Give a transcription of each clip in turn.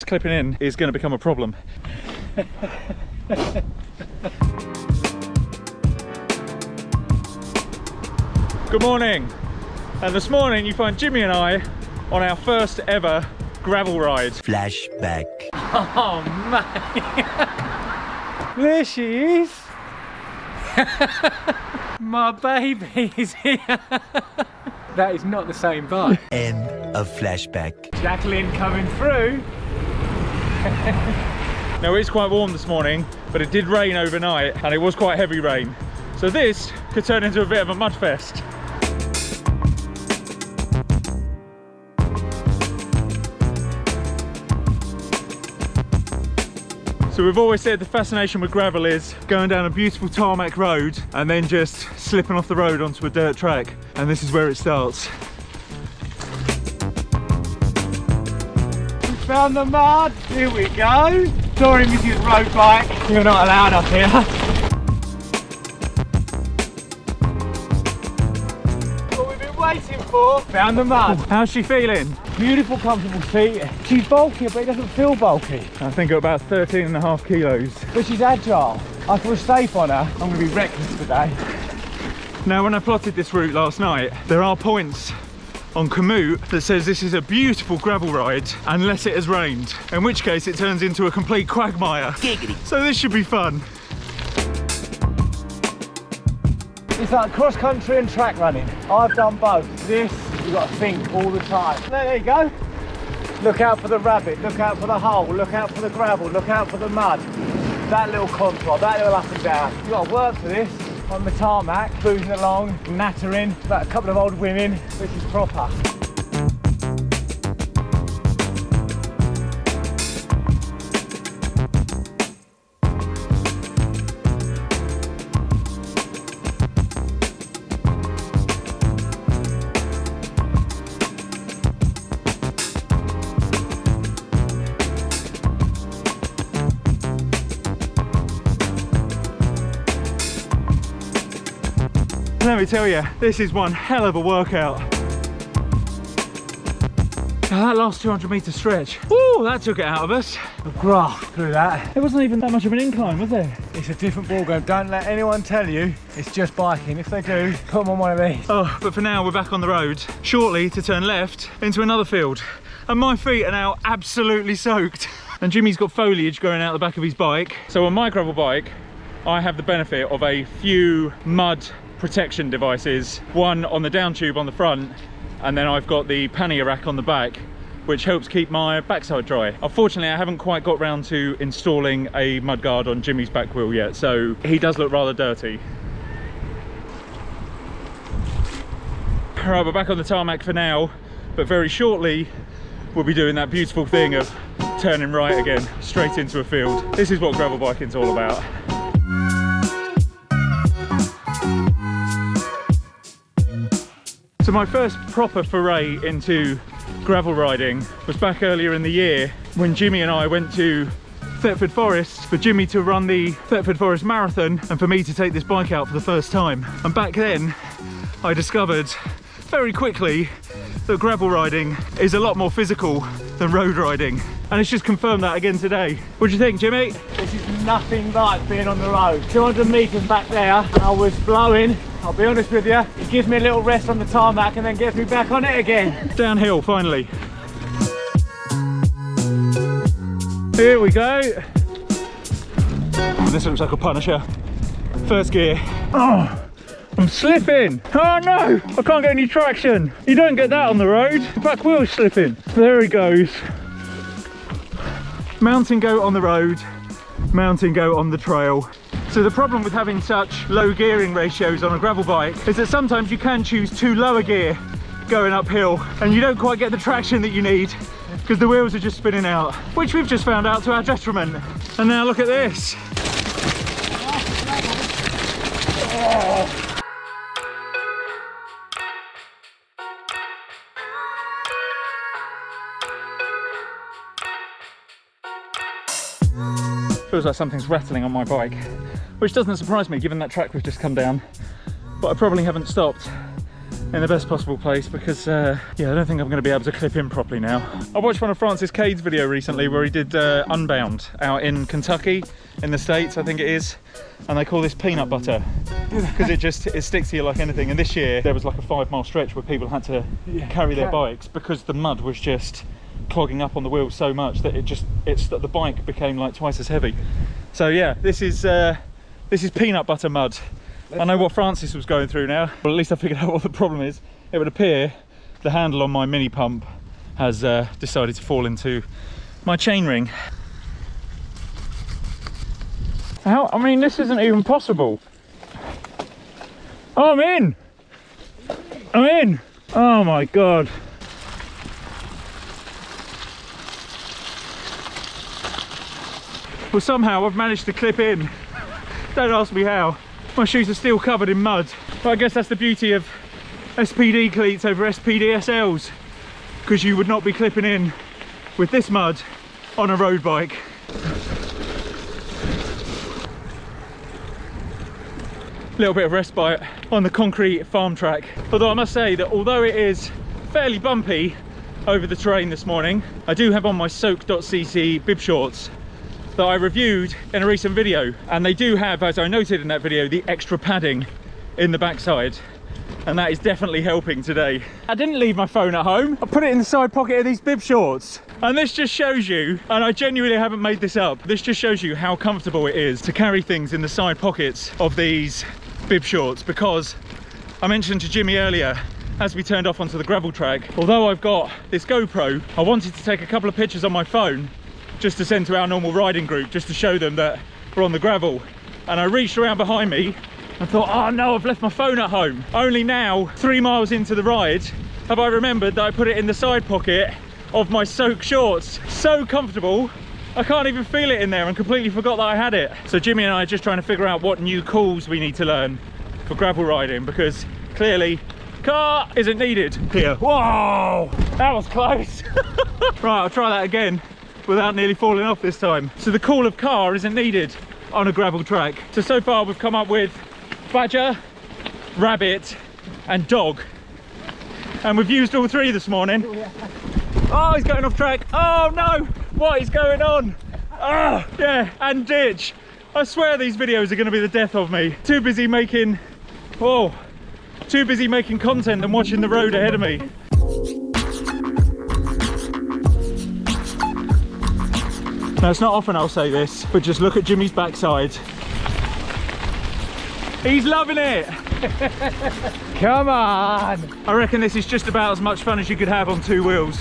clipping in is going to become a problem. Good morning. And this morning you find Jimmy and I on our first ever gravel ride. Flashback. Oh man. There she is. My baby is here. That is not the same bike. End of flashback. Jacqueline coming through. Now it's quite warm this morning, but it did rain overnight and it was quite heavy rain. So this could turn into a bit of a mud fest. So we've always said the fascination with gravel is going down a beautiful tarmac road and then just slipping off the road onto a dirt track. And this is where it starts. We found the mud. Here we go. Sorry, Mrs. Road Bike. You're not allowed up here. What we've been waiting for. Found the mud. How's she feeling? Beautiful, comfortable seat. She's bulky, but it doesn't feel bulky. I think at about 13.5 kilos. But she's agile. I feel safe on her. I'm going to be reckless today. Now, when I plotted this route last night, there are points on Komoot that says this is a beautiful gravel ride unless it has rained, in which case it turns into a complete quagmire. Giggity. So this should be fun. It's like cross country and track running. I've done both. This, you've got to think all the time. There you go. Look out for the rabbit, look out for the hole, look out for the gravel, look out for the mud. That little contour, that little up and down. You've got to work for this on the tarmac, cruising along, nattering, about a couple of old women. This is proper. Let me tell you, this is one hell of a workout. Now that last 200 metre stretch, ooh, that took it out of us. A graft through that. There wasn't even that much of an incline, was there? It's a different ballgame. Don't let anyone tell you it's just biking. If they do, put them on one of these. Oh, but for now we're back on the road, shortly to turn left into another field. And my feet are now absolutely soaked. And Jimmy's got foliage growing out the back of his bike. So on my gravel bike, I have the benefit of a few mud protection devices, one on the down tube on the front, and then I've got the pannier rack on the back, which helps keep my backside dry. Unfortunately, I haven't quite got round to installing a mudguard on Jimmy's back wheel yet, so he does look rather dirty. Right, we're back on the tarmac for now, but very shortly we'll be doing that beautiful thing of turning right again, straight into a field. This is what gravel biking's all about. So my first proper foray into gravel riding was back earlier in the year when Jimmy and I went to Thetford Forest for Jimmy to run the Thetford Forest Marathon and for me to take this bike out for the first time. And back then I discovered very quickly that gravel riding is a lot more physical than road riding. And it's just confirmed that again today. What do you think, Jimmy? This is nothing like being on the road. 200 metres back there and I was blowing. I'll be honest with you, it gives me a little rest on the tarmac and then gets me back on it again. Downhill, finally. Here we go. This looks like a Punisher. First gear. Oh, I'm slipping. Oh no, I can't get any traction. You don't get that on the road. The back wheel's slipping. There he goes. Mountain goat on the road, mountain goat on the trail. So the problem with having such low gearing ratios on a gravel bike is that sometimes you can choose too low a gear going uphill and you don't quite get the traction that you need because the wheels are just spinning out, which we've just found out to our detriment. And now look at this. Oh. Feels like something's rattling on my bike, which doesn't surprise me given that track we've just come down, but I probably haven't stopped in the best possible place because yeah, I don't think I'm going to be able to clip in properly now. I watched one of Francis Cade's video recently where he did Unbound out in Kentucky in the States, I think it is, and they call this peanut butter because it sticks to you like anything. And this year there was like a 5-mile stretch where people had to carry their bikes because the mud was just clogging up on the wheels so much that the bike became like twice as heavy. So yeah, this is peanut butter mud. I know what Francis was going through now. Well, at least I figured out what the problem is. It would appear the handle on my mini pump has decided to fall into my chainring. How? I mean, this isn't even possible. Oh, I'm in! I'm in! Oh my God. Well, somehow I've managed to clip in. Don't ask me how. My shoes are still covered in mud. But I guess that's the beauty of SPD cleats over SPD SLs, because you would not be clipping in with this mud on a road bike. Little bit of respite on the concrete farm track. Although I must say that although it is fairly bumpy over the terrain this morning, I do have on my soak.cc bib shorts that I reviewed in a recent video, and they do have, as I noted in that video, the extra padding in the backside, and that is definitely helping today. I didn't leave my phone at home. I put it in the side pocket of these bib shorts, and this just shows you, and I genuinely haven't made this up, this just shows you how comfortable it is to carry things in the side pockets of these bib shorts, because I mentioned to Jimmy earlier, as we turned off onto the gravel track, although I've got this GoPro, I wanted to take a couple of pictures on my phone just to send to our normal riding group, just to show them that we're on the gravel. And I reached around behind me and thought, oh no, I've left my phone at home. Only now, 3 miles into the ride, have I remembered that I put it in the side pocket of my soak shorts. So comfortable, I can't even feel it in there, and completely forgot that I had it. So Jimmy and I are just trying to figure out what new calls we need to learn for gravel riding, because clearly car isn't needed here. Whoa, that was close. Right, I'll try that again without nearly falling off this time. So the call of car isn't needed on a gravel track. So far we've come up with badger, rabbit and dog, and we've used all 3 this morning. Oh, he's going off track. Oh no, what is going on? Oh yeah, and ditch. I swear these videos are going to be the death of me. Too busy making content and watching the road ahead of me. Now, it's not often I'll say this, but just look at Jimmy's backside. He's loving it. Come on. I reckon this is just about as much fun as you could have on 2 wheels.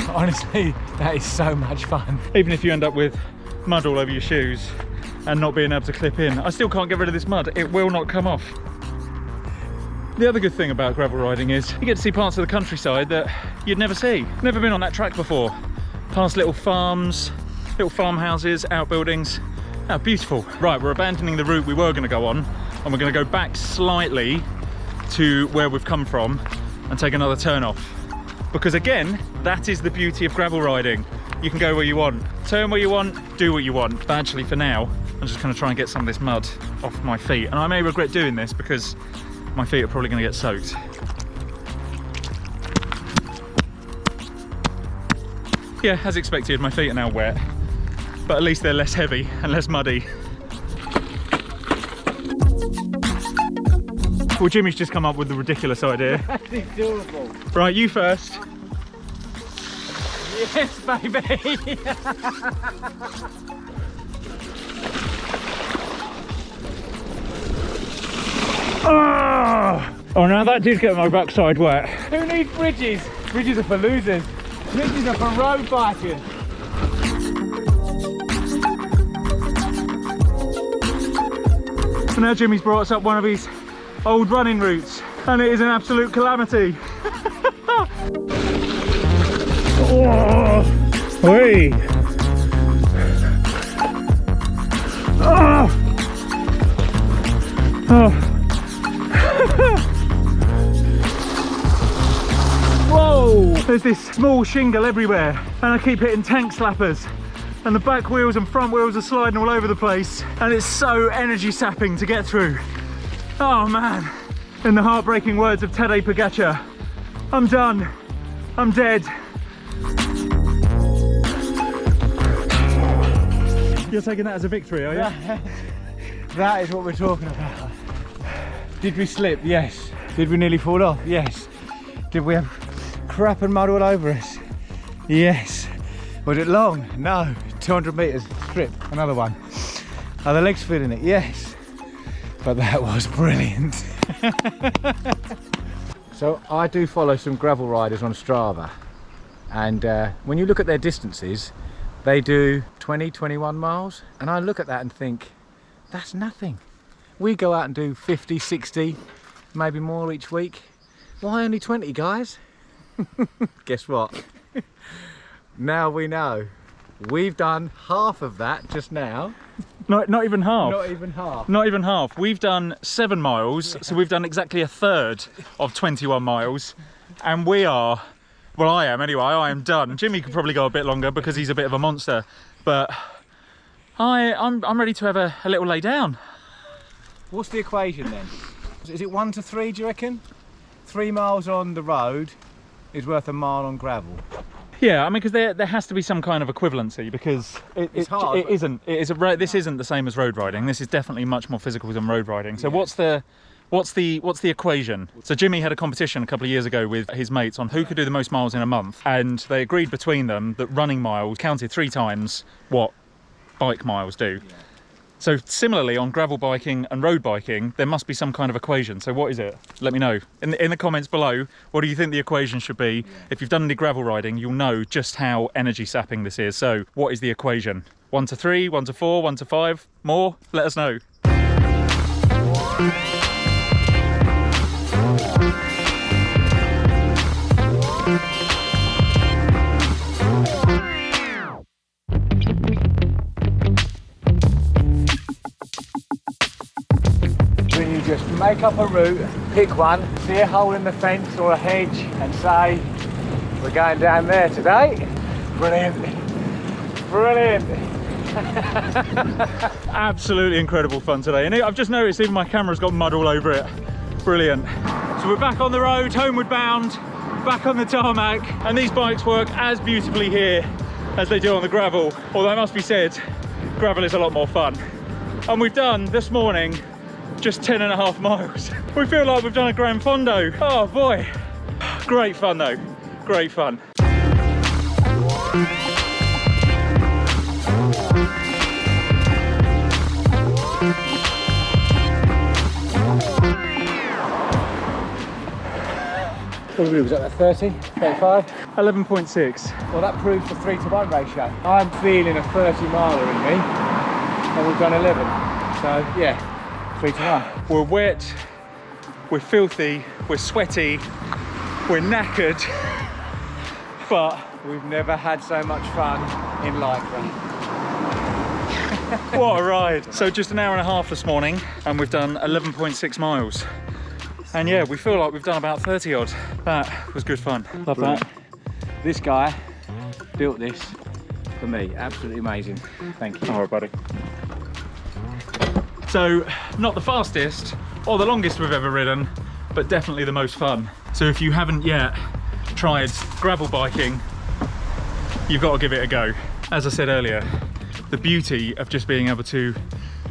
Honestly, that is so much fun. Even if you end up with mud all over your shoes and not being able to clip in, I still can't get rid of this mud. It will not come off. The other good thing about gravel riding is you get to see parts of the countryside that you'd never see. Never been on that track before. Past little farms, little farmhouses, outbuildings. Oh, beautiful. Right, we're abandoning the route we were going to go on, and we're going to go back slightly to where we've come from and take another turn off. Because again, that is the beauty of gravel riding. You can go where you want, turn where you want, do what you want. But actually for now, I'm just going to try and get some of this mud off my feet. And I may regret doing this because my feet are probably going to get soaked. Yeah, as expected, my feet are now wet, but at least they're less heavy and less muddy. Well, Jimmy's just come up with the ridiculous idea. That's adorable. Right, you first. Yes, baby. Oh, now that did get my backside wet. Who needs bridges? Bridges are for losers. Bridges are for road bikers. So now Jimmy's brought us up one of his old running routes, and it is an absolute calamity. Oh, hey. Oh. Oh. There's this small shingle everywhere, and I keep hitting tank slappers. And the back wheels and front wheels are sliding all over the place, and it's so energy sapping to get through. Oh man. In the heartbreaking words of Tadej Pogacar, I'm done. I'm dead. You're taking that as a victory, are you? That is what we're talking about. Did we slip? Yes. Did we nearly fall off? Yes. Did we have crap and mud all over us? Yes. Was it long? No. 200 metres strip, another one. Are the legs feeling it? Yes. But that was brilliant. So I do follow some gravel riders on Strava, and when you look at their distances, they do 20, 21 miles, and I look at that and think, that's nothing. We go out and do 50, 60, maybe more each week. Why only 20, guys? Guess what? Now we know. We've done half of that just now. Not even half. Not even half. Not even half. We've done 7 miles, so we've done exactly a third of 21 miles, and we are, well, I am anyway, I am done. Jimmy could probably go a bit longer because he's a bit of a monster, but I'm ready to have a little lay down. What's the equation then? Is it 1 to 3, do you reckon? 3 miles on the road is worth a mile on gravel. Yeah, I mean, because there has to be some kind of equivalency, because it's hard. It isn't. This isn't the same as road riding. This is definitely much more physical than road riding. So yeah. What's the equation? So Jimmy had a competition a couple of years ago with his mates on who could do the most miles in a month, and they agreed between them that running miles counted 3 times what bike miles do. Yeah. So similarly on gravel biking and road biking, there must be some kind of equation. So what is it? Let me know in the comments below. What do you think the equation should be? Yeah. If you've done any gravel riding, you'll know just how energy sapping this is. So what is the equation? 1 to 3, 1 to 4, 1 to 5, more? Let us know. Just make up a route, pick one, see a hole in the fence or a hedge and say, we're going down there today. Brilliant. Brilliant. Absolutely incredible fun today. And I've just noticed even my camera's got mud all over it. Brilliant. So we're back on the road, homeward bound, back on the tarmac, and these bikes work as beautifully here as they do on the gravel. Although it must be said, gravel is a lot more fun. And we've done this morning just 10.5 miles. We feel like we've done a Gran Fondo. Oh boy. Great fun though, great fun. What was that, 30, 35? 11.6. Well, that proves the 3-to-1 ratio. I'm feeling a 30 miler in me, and we've done 11. So yeah. 3-to-1. We're wet, we're filthy, we're sweaty, we're knackered, but we've never had so much fun in Lycra. What a ride. So just an hour and a half this morning, and we've done 11.6 miles. And yeah, we feel like we've done about 30 odd. That was good fun. Love Brilliant. That. This guy built this for me. Absolutely amazing. Thank you. All right, buddy. So, not the fastest or the longest we've ever ridden, but definitely the most fun. So if you haven't yet tried gravel biking, you've got to give it a go. As I said earlier, the beauty of just being able to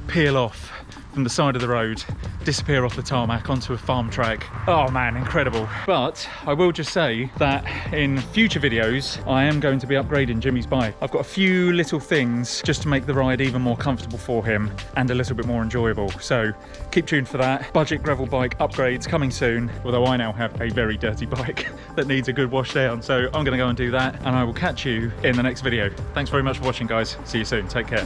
peel off from the side of the road, disappear off the tarmac onto a farm track. Oh man, incredible. But I will just say that in future videos, I am going to be upgrading Jimmy's bike. I've got a few little things just to make the ride even more comfortable for him and a little bit more enjoyable. So keep tuned for that. Budget gravel bike upgrades coming soon, although I now have a very dirty bike that needs a good wash down. So I'm gonna go and do that, and I will catch you in the next video. Thanks very much for watching, guys. See you soon, take care.